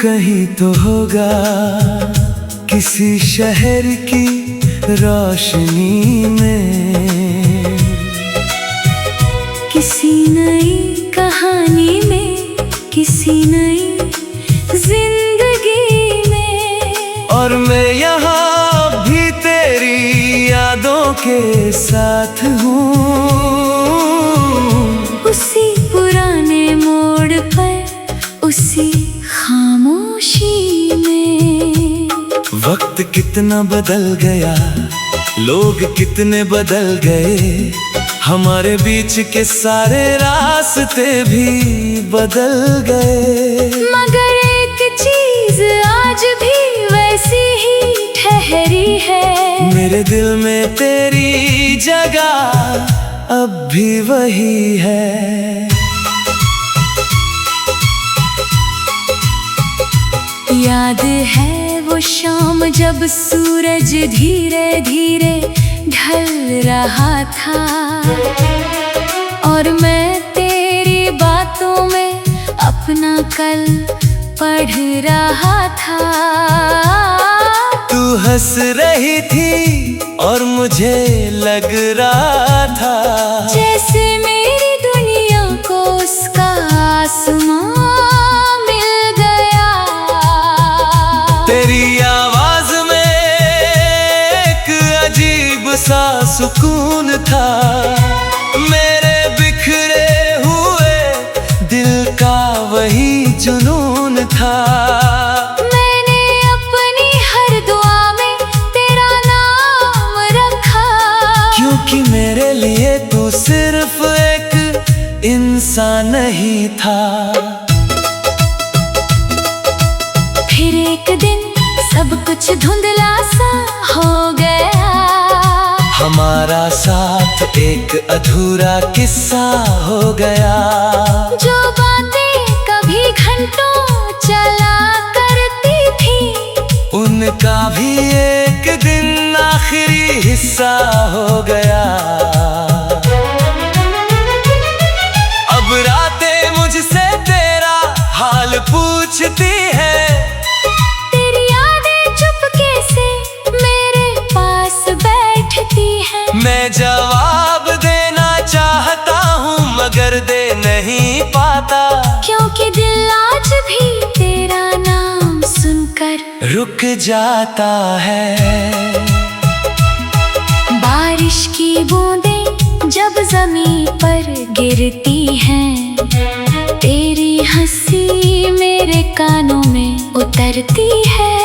कहीं तो होगा किसी शहर की रोशनी में, किसी नई कहानी में, किसी नई जिंदगी में। और मैं यहाँ भी तेरी यादों के साथ हूँ, उसी पुराने मोड़ पर, उसी खामोशी में। वक्त कितना बदल गया, लोग कितने बदल गए, हमारे बीच के सारे रास्ते भी बदल गए। मगर एक चीज आज भी वैसी ही ठहरी है, मेरे दिल में तेरी जगह अब भी वही है। याद है वो शाम जब सूरज धीरे धीरे ढल रहा था, और मैं तेरी बातों में अपना कल पढ़ रहा था। तू हंस रही थी और मुझे लग रहा था जैसे मेरी दुनिया को उसका आसमां मिल गया। तेरी आवाज में एक अजीब सा सुकून था, मेरे बिखरे हुए दिल का वही जुनून था। मैंने अपनी हर दुआ में तेरा नाम रखा, क्योंकि मेरे लिए तू सिर्फ एक इंसान नहीं था। फिर एक दिन सब कुछ धुंधला सा हो गया, हमारा साथ एक अधूरा किस्सा हो गया। जो बातें कभी घंटों चला करती थी, उनका भी एक दिन आखिरी हिस्सा हो गया। अब रातें मुझसे तेरा हाल पूछती है, तेरी यादें चुपके से मेरे पास बैठती हैं। मैं जवाब देना चाहता हूँ मगर दे नहीं पाता, क्योंकि दिल आज भी तेरा नाम सुनकर रुक जाता है। बारिश की बूंदें जब जमीन पर गिरती हैं, तेरी हंसी मेरे कानों में उतरती है।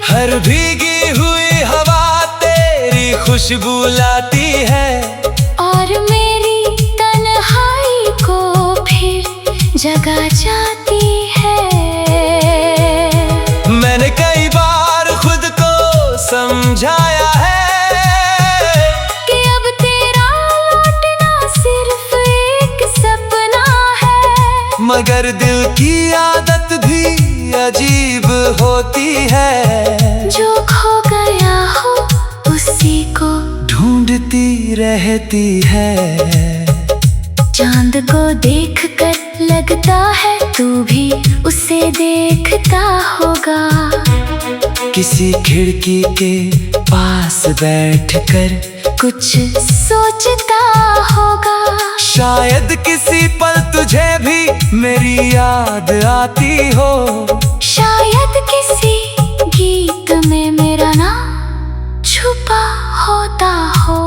हर भीगी हुई हवा तेरी खुशबू लाती है, और मेरी तन्हाई को फिर जगा जाती है। मैंने कई बार खुद को समझाया है कि अब तेरा लौटना सिर्फ एक सपना है, मगर दिल की आदत भी अजीब होती है। जो खो गया हो उसी को ढूंढती रहती है। चांद को देखकर लगता है तू भी उसे देखता होगा, किसी खिड़की के पास बैठकर कुछ सोचता होगा। शायद किसी पल तुझे भी मेरी याद आती हो, शायद किसी गीत में मेरा नाम छुपा होता हो।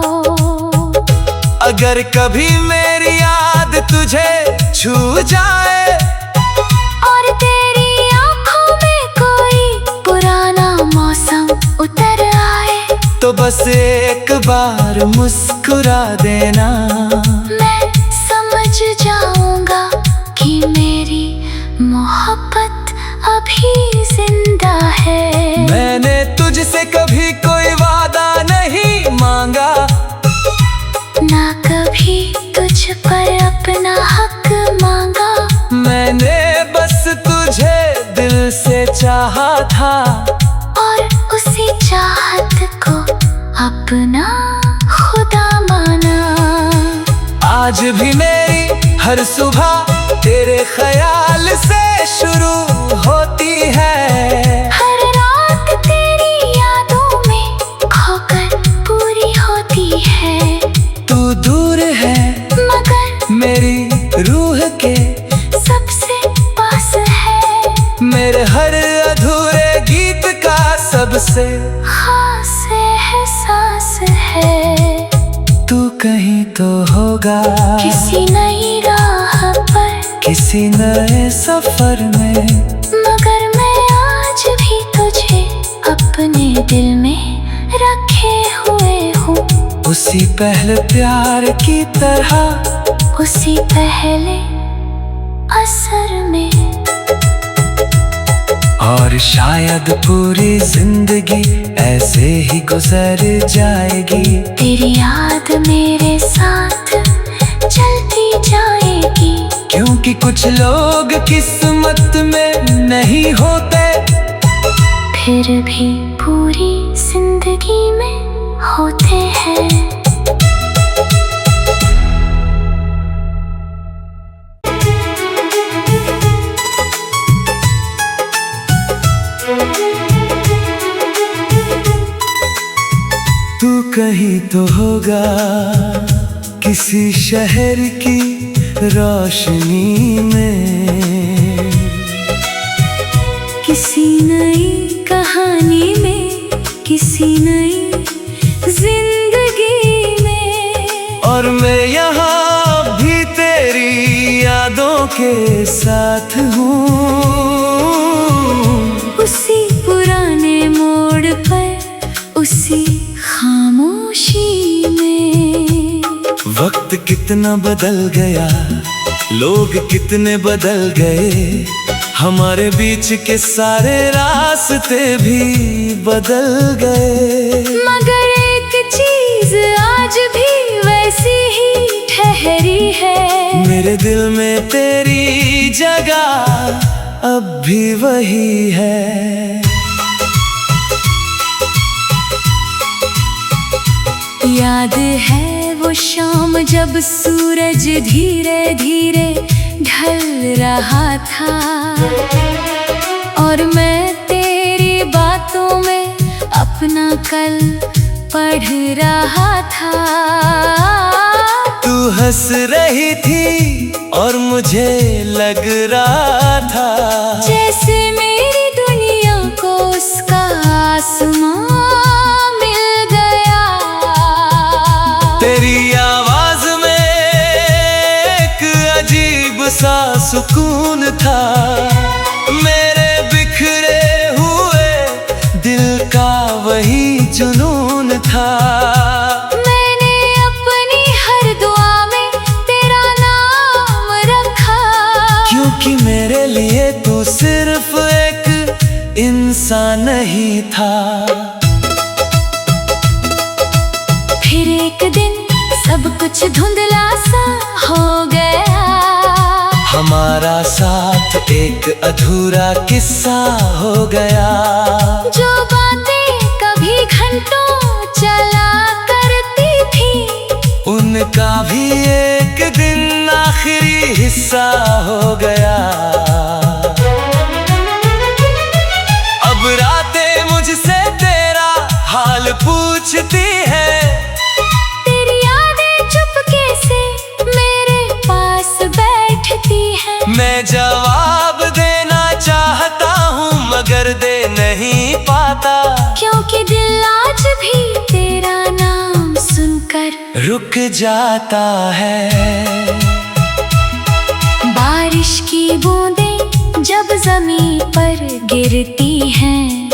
अगर कभी मेरी याद तुझे छू जाए, और तेरी आंखों में कोई पुराना मौसम उतर आए, तो बस एक बार मुस्कुरा देना। मैं समझ जाऊंगा कि मेरी मोहब्बत अभी जिंदा है। मैंने तुझसे कभी कोई वादा नहीं मांगा, ना कभी तुझ पर अपना हक मांगा। मैंने बस तुझे दिल से चाहा था, और उसी चाहत को अपना खुदा माना। आज भी मेरी हर सुबह तेरे ख्याल से शुरू होती है। कहीं तो होगा किसी नई राह पर, किसी नए सफर में, मगर मैं आज भी तुझे अपने दिल में रखे हुए हूँ। उसी पहले प्यार की तरह, उसी पहले असर में। और शायद पूरी जिंदगी ऐसे ही गुजर जाएगी, तेरी याद मेरे साथ चलती जाएगी। क्योंकि कुछ लोग किस्मत में नहीं होते, फिर भी पूरी जिंदगी में होते हैं। तू कहीं तो होगा किसी शहर की रोशनी में, किसी नई कहानी में, किसी नई जिंदगी में। और मैं यहाँ भी तेरी यादों के साथ हूँ, उसी पुराने मोड़ पर, उसी खामोशी में। वक्त कितना बदल गया, लोग कितने बदल गए, हमारे बीच के सारे रास्ते भी बदल गए, मगर एक चीज आज भी वैसी ही ठहरी है। मेरे दिल में तेरी जगह अब भी वही है। याद है वो शाम जब सूरज धीरे धीरे ढल रहा था, और मैं तेरी बातों में अपना कल पढ़ रहा था। तू हंस रही थी और मुझे लग रहा था जैसे मेरी दुनिया को उसका आसमां मिल गया। तेरी आवाज में एक अजीब सा सुकून था, मेरे बिखरे हुए दिल का वही जुनून था। मैंने अपनी हर दुआ में तेरा नाम रखा, क्योंकि मेरे लिए तू सिर्फ एक इंसान नहीं था। फिर एक दिन सब कुछ धुंधला सा हो गया, हमारा साथ एक अधूरा किस्सा हो गया। जो बातें कभी घंटों चला करती थी, उनका भी एक दिन आखिरी हिस्सा हो गया। अब रातें मुझसे तेरा हाल पूछती है, तेरी यादें चुपके से मेरे पास बैठती हैं। मैं जवाब देना चाहता हूँ मगर दे नहीं पाता, क्योंकि दिल आज भी तेरा नाम सुनकर रुक जाता है। बारिश की बूंदें जब जमीन पर गिरती हैं,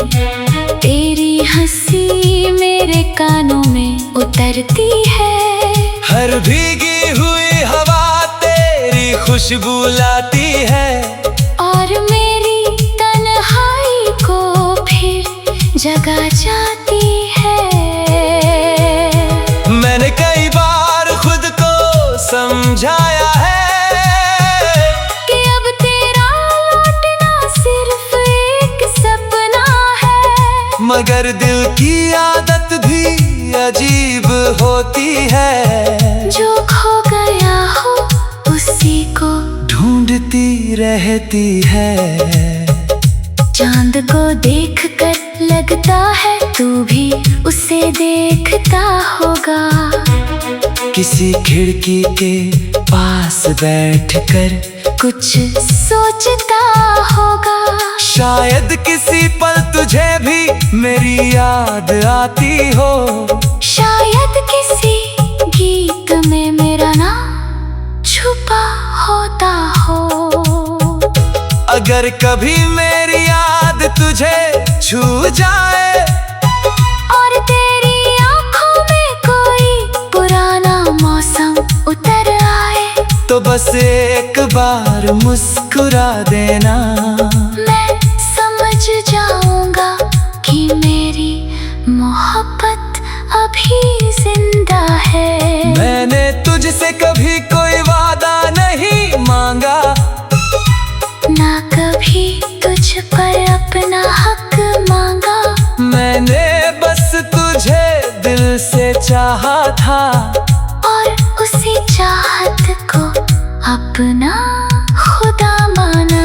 तेरी हंसी मेरे कानों में उतरती है। हर भीगी हुई हवा तेरी खुशबू लाती है, और मेरी तन्हाई को फिर जगा जाती है। मैंने कई बार खुद को समझाया है कि अब तेरा लौटना सिर्फ एक सपना है, मगर दिल की आदत भी अजीब होती है। जो खो गया हो उसी को ढूंढती रहती है। चांद को देखकर लगता है तू भी उसे देखता होगा। किसी खिड़की के पास बैठकर कुछ सोचता होगा। शायद किसी पल तुझे भी मेरी याद आती हो, शायद किसी गीत अगर कभी मेरी याद तुझे छू जाए और तेरी आंखों में कोई पुराना मौसम उतर आए, तो बस एक बार मुस्कुरा देना। मैं समझ जाऊंगा कि मेरी मोहब्बत अभी जिंदा है। मैंने तुझसे कभी कोई वादा नहीं मांगा, ना कभी तुझ पर अपना हक मांगा। मैंने बस तुझे दिल से चाहा था और उसी चाहत को अपना खुदा माना।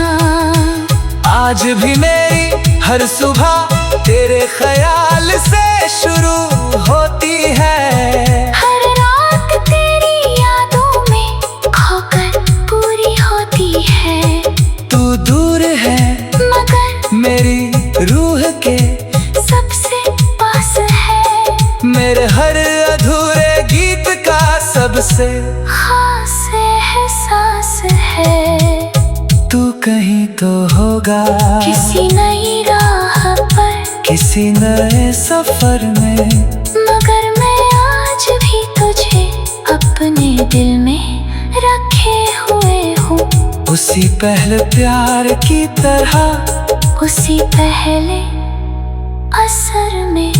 आज भी मेरी हर सुबह तेरे ख्याल से शुरू होती है। हर रात तेरी यादों में खोकर पूरी होती है। तू दूर है मगर मेरी रूह के सबसे पास है। मेरे हर अधूरे गीत का सबसे खास एहसास है। तू कहीं तो होगा किसी नई राह पर, किसी नए सफर में, मगर मैं आज भी तुझे अपने दिल में रखे हुए हूँ। उसी पहले प्यार की तरह, उसी पहले असर में।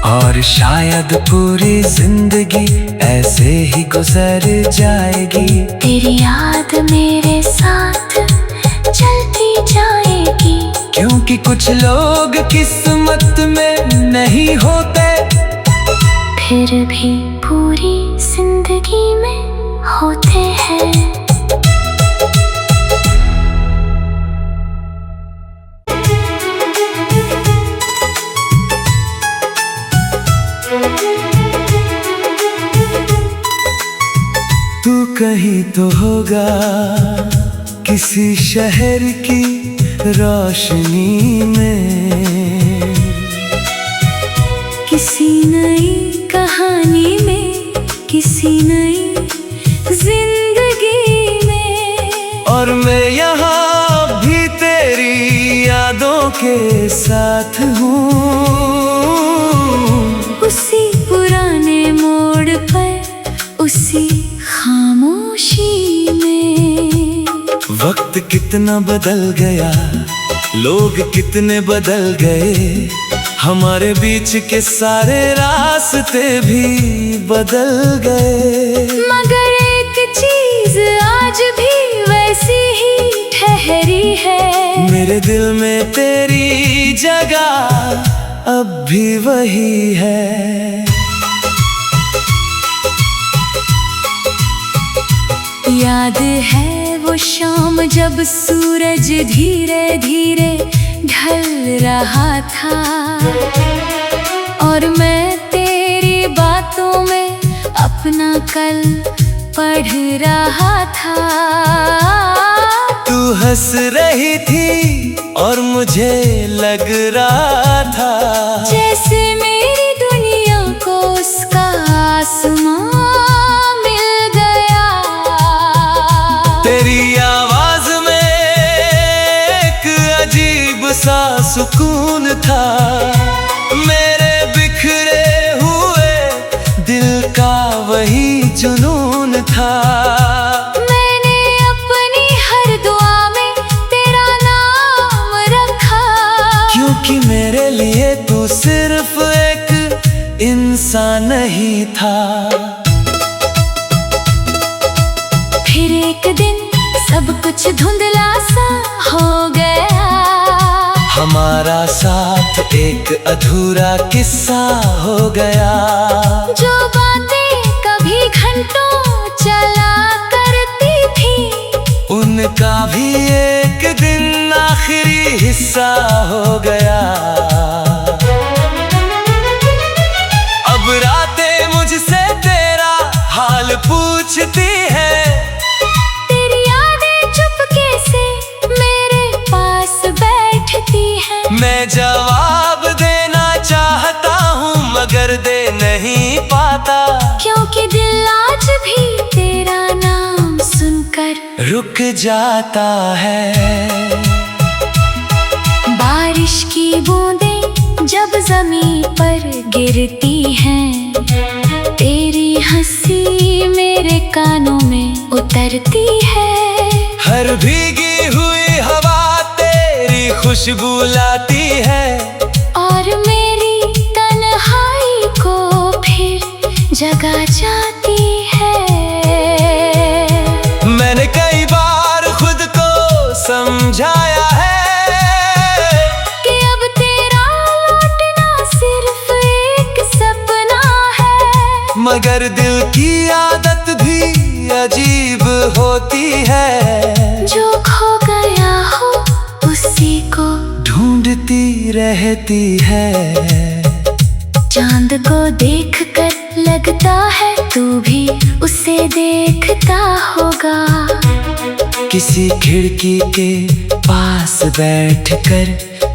और शायद पूरी जिंदगी ऐसे ही गुजर जाएगी। तेरी याद मेरे साथ चलती जाएगी। क्योंकि कुछ लोग किस्मत में नहीं होते, फिर भी पूरी जिंदगी में होते हैं। तू कहीं तो होगा किसी शहर की रोशनी में, किसी नई कहानी में, किसी नई जिंदगी में। और मैं यहाँ भी तेरी यादों के साथ हूँ। उसी पुराने मोड़ पर, उसी खामोशी में। वक्त कितना बदल गया, लोग कितने बदल गए, हमारे बीच के सारे रास्ते भी बदल गए। मगर एक चीज आज भी वैसी ही ठहरी है। मेरे दिल में तेरी जगह अब भी वही है। याद है वो शाम जब सूरज धीरे धीरे ढल रहा था, और मैं तेरी बातों में अपना कल पढ़ रहा था। तू हंस रही थी और मुझे लग रहा था जैसे मेरी दुनिया को उसका आसमां मिल गया। तेरी आवाज में एक अजीब सा सुकून था, मेरे बिखरे हुए दिल का वही जुनून था। मैंने अपनी हर दुआ में तेरा नाम रखा, क्योंकि मेरे लिए तू सिर्फ एक इंसान नहीं था। फिर एक दिन सब कुछ धुंधला सा हो गया। हमारा साथ एक अधूरा किस्सा हो गया। जो बातें कभी घंटों चला करती थी, उनका भी एक दिन आखिरी हिस्सा हो गया। अब रातें मुझसे तेरा हाल पूछती है, तेरी यादें चुपके से मेरे पास बैठती हैं। मैं जवाब देना चाहता हूँ मगर दे नहीं पाता। क्योंकि दिल आज भी तेरा नाम सुनकर कर रुक जाता है। बारिश की बूंदें जब जमीन पर गिरती हैं, तेरी हंसी मेरे कानों में उतरती है। हर भीगी हुई हवा तेरी खुशबू लाती है, और मेरी तन्हाई को फिर जगा जाती है। मैंने कई बार खुद को समझाया है कि अब तेरा लौटना सिर्फ एक सपना है, मगर दिल की आदत भी अजीब होती है। जो खो गया हो उसी को ढूंढती रहती है। चांद को देखकर लगता है तू भी उसे देखता होगा। किसी खिड़की के पास बैठकर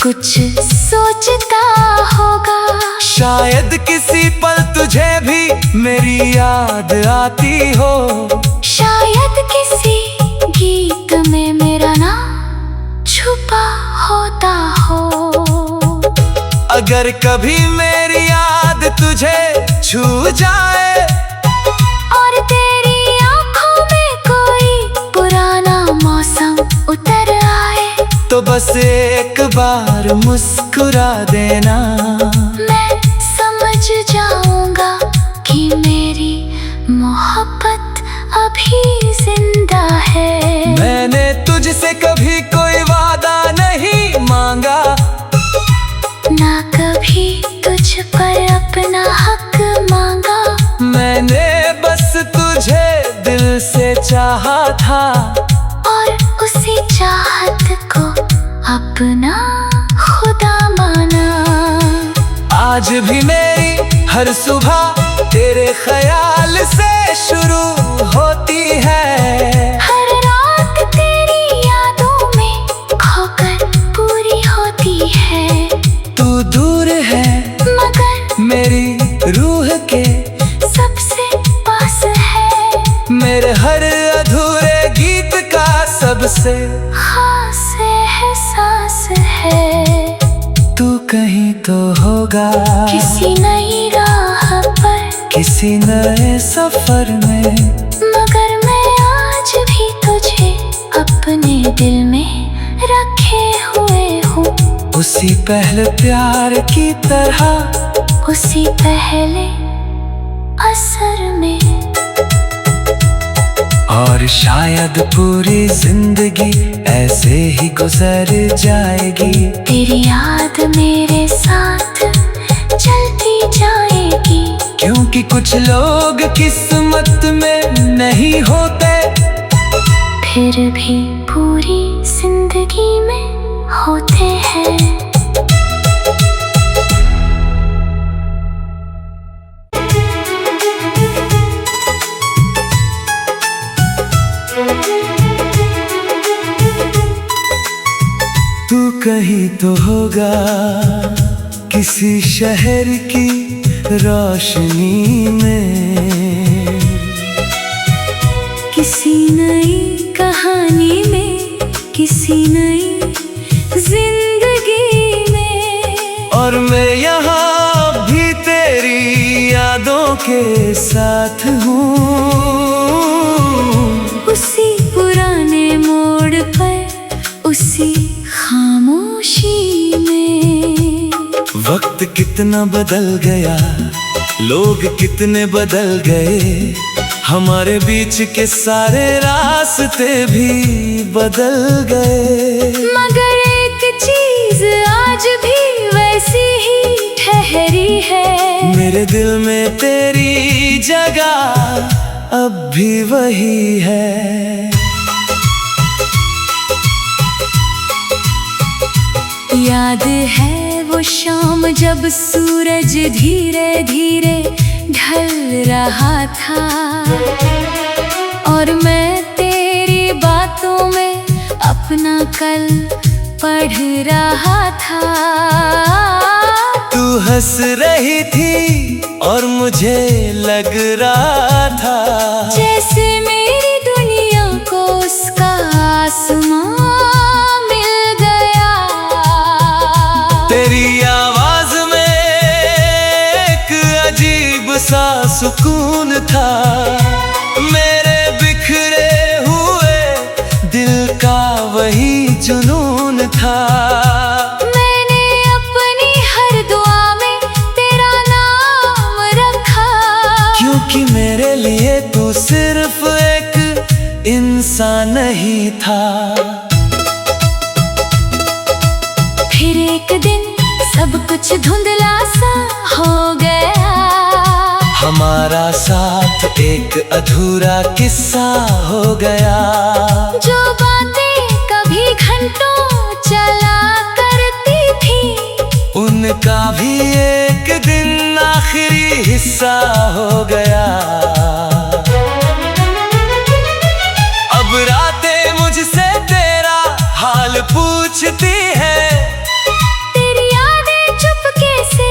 कुछ सोचता होगा। शायद किसी पल तुझे भी मेरी याद आती हो। शायद किसी गीत में मेरा नाम छुपा होता हो। अगर कभी मेरी याद तुझे छू जाए और तेरी आंखों में कोई पुराना मौसम उतर आए, तो बस एक बार मुस्कुरा देना। मैं समझ जाऊंगा कि मेरी मोहब्बत अभी जिंदा है। मैंने तुझसे कभी कोई वादा नहीं मांगा, ना कभी तुझ पर अपना हक मांगा। मैंने बस तुझे दिल से चाहा था, और उसी चाहत को अपना खुदा माना। आज भी मेरी हर सुबह तेरे ख्याल से शुरू होती है। हर रात तेरी यादों में खोकर पूरी होती है। तू दूर है मगर मेरी रूह के सबसे पास है। मेरे हर अधूरे गीत का सबसे खास एहसास है। तू कहीं तो होगा किसी नई राह पर, किसी नए सफर में, मगर मैं आज भी तुझे अपने दिल में रखे हुए हूँ। उसी पहले प्यार की तरह, उसी पहले असर में। और शायद पूरी जिंदगी ऐसे ही गुजर जाएगी। तेरी याद मेरे साथ चलती जाएगी। क्योंकि कुछ लोग किस्मत में नहीं होते, फिर भी पूरी जिंदगी में होते हैं। तू कहीं तो होगा किसी शहर की रोशनी में, किसी नई कहानी में, किसी नई जिंदगी में। और मैं यहाँ भी तेरी यादों के साथ हूँ। उसी पुराने मोड़ पर, उसी खामोशी में। वक्त कितना बदल गया, लोग कितने बदल गए, हमारे बीच के सारे रास्ते भी बदल गए। मगर एक चीज आज भी वैसी ही ठहरी है। मेरे दिल में तेरी जगह अब भी वही है। याद है वो शाम जब सूरज धीरे धीरे ढल रहा था, और मैं तेरी बातों में अपना कल पढ़ रहा था। तू हंस रही थी और मुझे लग रहा था जैसे मेरी दुनिया को अजीब सा सुकून था, मेरे बिखरे हुए दिल का वही जुनून था। मैंने अपनी हर दुआ में तेरा नाम रखा, क्योंकि मेरे लिए तू सिर्फ एक इंसान नहीं था। फिर एक दिन सब कुछ धुंधला सा हो गया, हमारा साथ एक अधूरा किस्सा हो गया। जो बातें कभी घंटों चला करती थी, उनका भी एक दिन आखिरी हिस्सा हो गया। अब रातें मुझसे तेरा हाल पूछती है, तेरी यादें चुपके से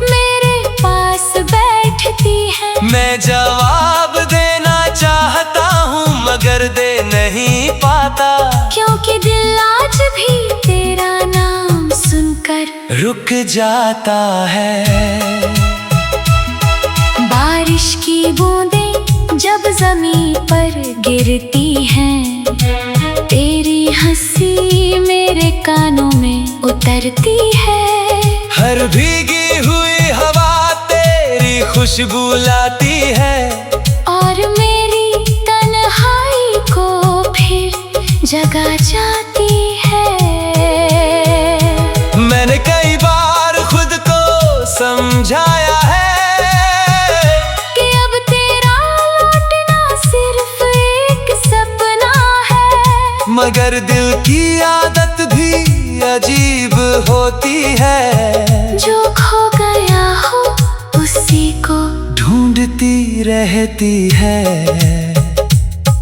मेरे पास बैठती हैं। मैं जवाब देना चाहता हूँ मगर दे नहीं पाता, क्योंकि दिल आज भी तेरा नाम सुनकर रुक जाता है। बारिश की बूंदें जब जमीन पर गिरती हैं, तेरी हंसी मेरे कानों में उतरती है। हर भीगी हुई हवा तेरी खुशबू लाती है, और मेरी तन्हाई को फिर जगा जाती है। मैंने कई बार खुद को समझाया है कि अब तेरा लौटना सिर्फ एक सपना है, मगर दिल की आदत भी अजीब होती है। जो खो गया हो उसी को ढूंढती रहती है।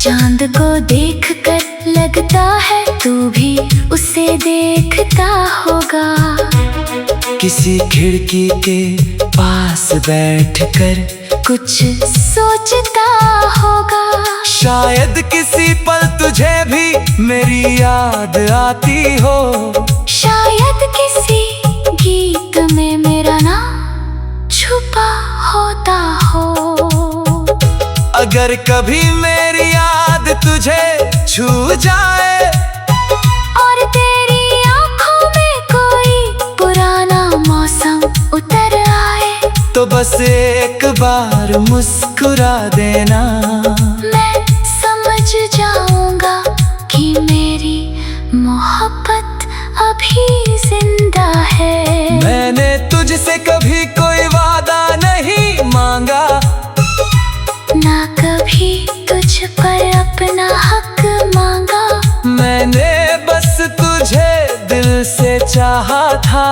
चांद को देखकर लगता है तू भी उसे देखता होगा, किसी खिड़की के पास बैठकर कुछ सोचता होगा। शायद किसी पल तुझे भी मेरी याद आती हो, शायद किसी गीत में मेरा नाम छुपा होता हो। अगर कभी मेरी याद तुझे छू जाए और तेरी आंखों में कोई पुराना मौसम उतर आए, तो बस एक बार मुस्कुरा देना। मैं समझ जाऊंगा कि मेरी मोहब्बत अभी जिंदा है। मैंने तुझसे कभी कोई वादा नहीं मांगा, ना कभी तुझ पर अपना हक मांगा। मैंने बस तुझे दिल से चाहा था।